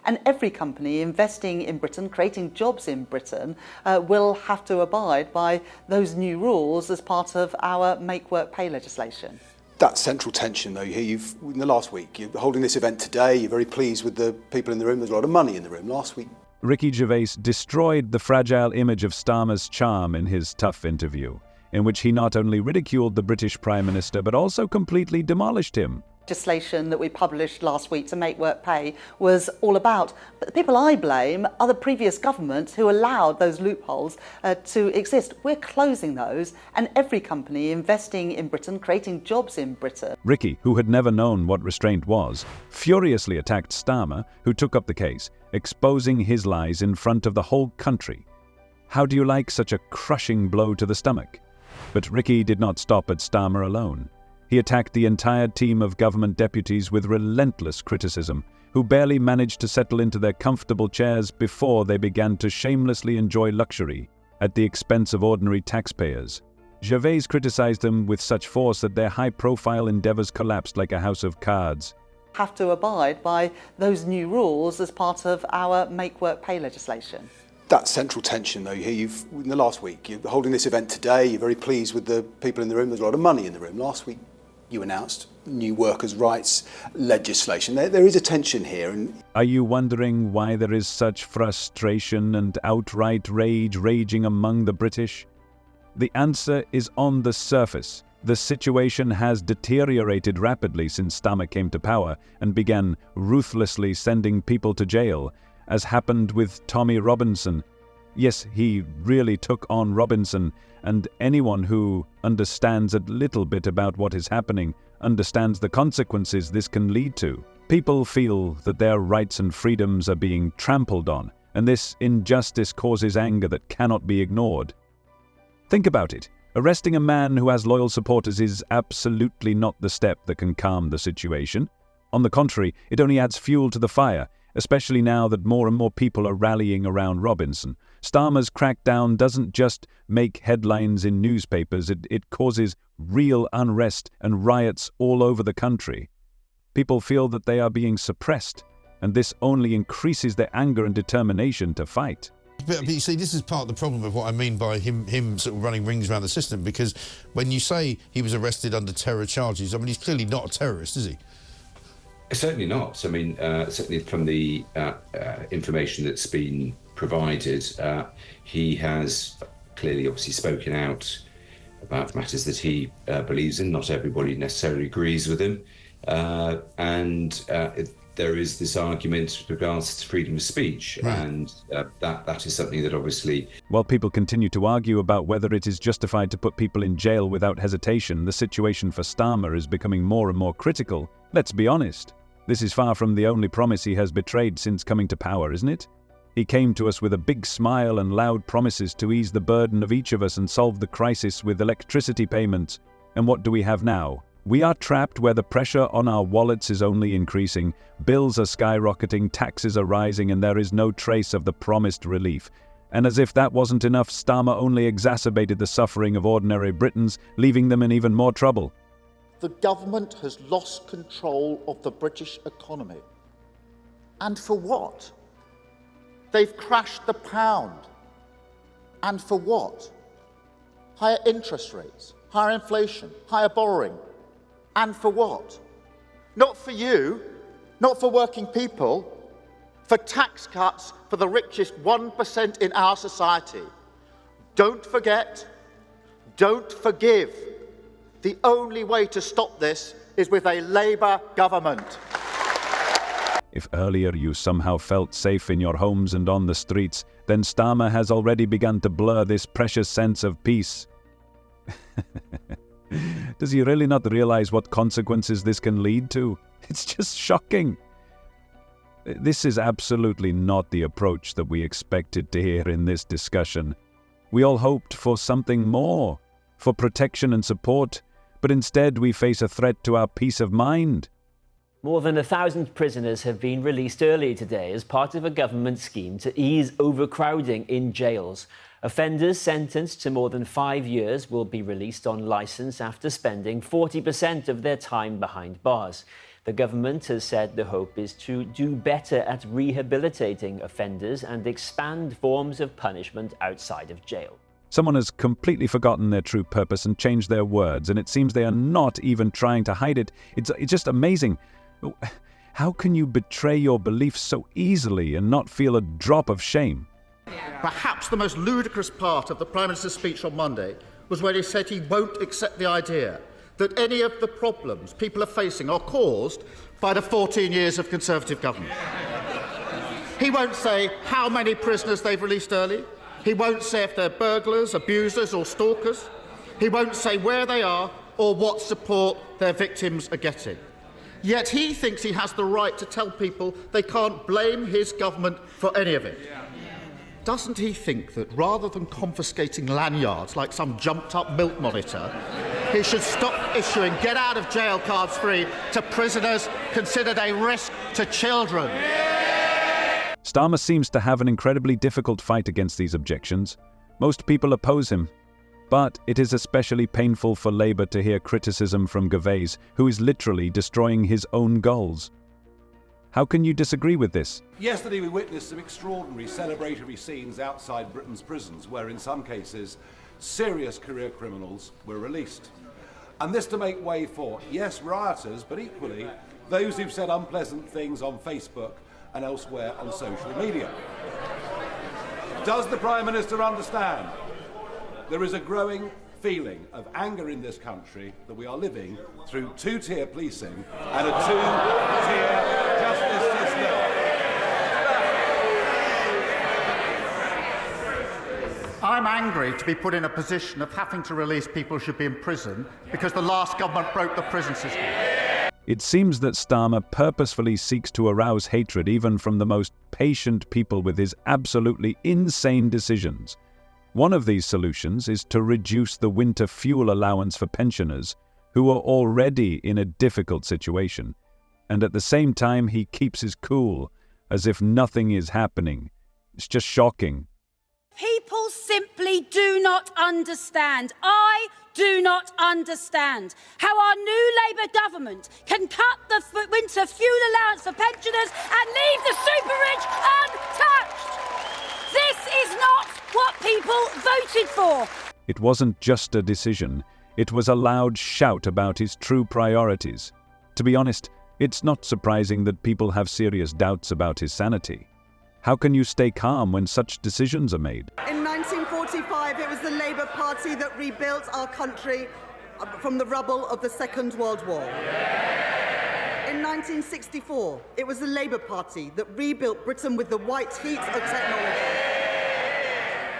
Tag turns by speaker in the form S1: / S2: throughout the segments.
S1: and every company investing in Britain, creating jobs in Britain, will have to abide by those new rules as part of our Make Work Pay legislation.
S2: That central tension, though, in the last week, you're holding this event today, you're very pleased with the people in the room, there's a lot of money in the room. Last week,
S3: Ricky Gervais destroyed the fragile image of Starmer's charm in his tough interview, in which he not only ridiculed the British Prime Minister but also completely demolished him.
S1: Legislation that we published last week to Make Work Pay was all about. But the people I blame are the previous government who allowed those loopholes to exist. We're closing those, and every company investing in Britain, creating jobs in Britain.
S3: Ricky, who had never known what restraint was, furiously attacked Starmer, who took up the case, exposing his lies in front of the whole country. How do you like such a crushing blow to the stomach? But Ricky did not stop at Starmer alone. He attacked the entire team of government deputies with relentless criticism, who barely managed to settle into their comfortable chairs before they began to shamelessly enjoy luxury at the expense of ordinary taxpayers. Gervais criticized them with such force that their high-profile endeavors collapsed like a house of cards.
S1: Have to abide by those new rules as part of our Make Work Pay legislation.
S2: that central tension, though, in the last week, you're holding this event today, you're very pleased with the people in the room, there's a lot of money in the room. Last week, you announced new workers' rights legislation. There is a tension here.
S3: Are you wondering why there is such frustration and outright rage raging among the British? The answer is on the surface. The situation has deteriorated rapidly since Starmer came to power and began ruthlessly sending people to jail, as happened with Tommy Robinson. Yes, he really took on Robinson, and anyone who understands a little bit about what is happening understands the consequences this can lead to. People feel that their rights and freedoms are being trampled on, and this injustice causes anger that cannot be ignored. Think about it. Arresting a man who has loyal supporters is absolutely not the step that can calm the situation. On the contrary, it only adds fuel to the fire, especially now that more and more people are rallying around Robinson. Starmer's crackdown doesn't just make headlines in newspapers, it causes real unrest and riots all over the country. People feel that they are being suppressed, and this only increases their anger and determination to fight.
S4: But you see, this is part of the problem of what I mean by him sort of running rings around the system, because when you say he was arrested under terror charges, I mean, he's clearly not a terrorist, is he?
S5: Certainly not. I mean, certainly from the information that's been provided, he has clearly obviously spoken out about matters that he believes in. Not everybody necessarily agrees with him. There is this argument with regards to freedom of speech, right. And that is something that obviously...
S3: While people continue to argue about whether it is justified to put people in jail without hesitation, the situation for Starmer is becoming more and more critical. Let's be honest. This is far from the only promise he has betrayed since coming to power, isn't it? He came to us with a big smile and loud promises to ease the burden of each of us and solve the crisis with electricity payments. And what do we have now? We are trapped where the pressure on our wallets is only increasing, bills are skyrocketing, taxes are rising, and there is no trace of the promised relief. And as if that wasn't enough, Starmer only exacerbated the suffering of ordinary Britons, leaving them in even more trouble.
S6: The government has lost control of the British economy. And for what? They've crashed the pound. And for what? Higher interest rates, higher inflation, higher borrowing. And for what? Not for you, not for working people, for tax cuts for the richest 1% in our society. Don't forget, don't forgive. The only way to stop this is with a Labour government.
S3: If earlier you somehow felt safe in your homes and on the streets, then Starmer has already begun to blur this precious sense of peace. Does he really not realize what consequences this can lead to? It's just shocking. This is absolutely not the approach that we expected to hear in this discussion. We all hoped for something more, for protection and support, but instead we face a threat to our peace of mind.
S7: More than 1,000 prisoners have been released earlier today as part of a government scheme to ease overcrowding in jails. Offenders sentenced to more than 5 years will be released on licence after spending 40% of their time behind bars. The government has said the hope is to do better at rehabilitating offenders and expand forms of punishment outside of jail.
S3: Someone has completely forgotten their true purpose and changed their words, and it seems they are not even trying to hide it. It's just amazing. How can you betray your beliefs so easily and not feel a drop of shame?
S6: Perhaps the most ludicrous part of the Prime Minister's speech on Monday was when he said he won't accept the idea that any of the problems people are facing are caused by the 14 years of Conservative government. He won't say how many prisoners they've released early. He won't say if they're burglars, abusers or stalkers. He won't say where they are or what support their victims are getting. Yet he thinks he has the right to tell people they can't blame his government for any of it. Doesn't he think that rather than confiscating lanyards like some jumped-up milk monitor, he should stop issuing get-out-of-jail cards free to prisoners considered a risk to children?
S3: Starmer seems to have an incredibly difficult fight against these objections. Most people oppose him. But it is especially painful for Labour to hear criticism from Gervais, who is literally destroying his own goals. How can you disagree with this?
S8: Yesterday we witnessed some extraordinary celebratory scenes outside Britain's prisons where in some cases serious career criminals were released. And this to make way for, yes, rioters, but equally those who've said unpleasant things on Facebook and elsewhere on social media. Does the Prime Minister understand? There is a growing feeling of anger in this country that we are living through two-tier policing and a two-tier justice system.
S6: I'm angry to be put in a position of having to release people who should be in prison because the last government broke the prison system.
S3: It seems that Starmer purposefully seeks to arouse hatred even from the most patient people with his absolutely insane decisions. One of these solutions is to reduce the winter fuel allowance for pensioners who are already in a difficult situation. And at the same time, he keeps his cool, as if nothing is happening. It's just shocking.
S9: People simply do not understand. I do not understand how our new Labour government can cut the winter fuel allowance for pensioners and leave the super rich untouched. This is not what people voted for.
S3: It wasn't just a decision. It was a loud shout about his true priorities. To be honest, it's not surprising that people have serious doubts about his sanity. How can you stay calm when such decisions are made?
S1: In 1945, it was the Labour Party that rebuilt our country from the rubble of the Second World War. In 1964, it was the Labour Party that rebuilt Britain with the white heat of technology.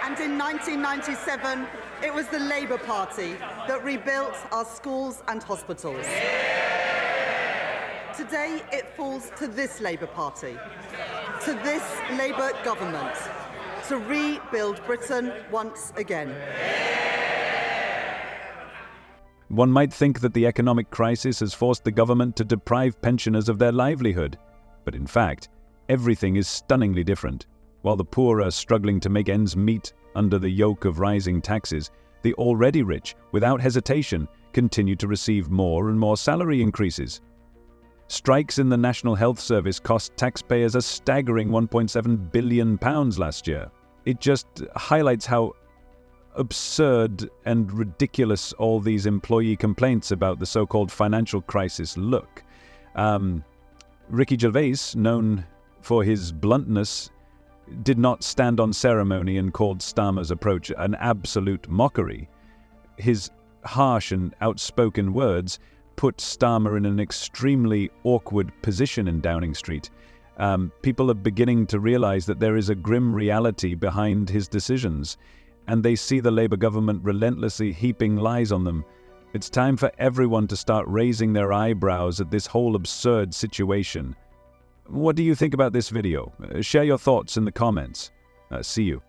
S1: And in 1997, it was the Labour Party that rebuilt our schools and hospitals. Today, it falls to this Labour Party, to this Labour government, to rebuild Britain once again.
S3: One might think that the economic crisis has forced the government to deprive pensioners of their livelihood. But in fact, everything is stunningly different. While the poor are struggling to make ends meet under the yoke of rising taxes, the already rich, without hesitation, continue to receive more and more salary increases. Strikes in the National Health Service cost taxpayers a staggering £1.7 billion last year. It just highlights how absurd and ridiculous all these employee complaints about the so-called financial crisis look. Ricky Gervais, known for his bluntness, did not stand on ceremony and called Starmer's approach an absolute mockery. His harsh and outspoken words put Starmer in an extremely awkward position in Downing Street. People are beginning to realise that there is a grim reality behind his decisions, and they see the Labour government relentlessly heaping lies on them. It's time for everyone to start raising their eyebrows at this whole absurd situation. What do you think about this video? Share your thoughts in the comments. See you.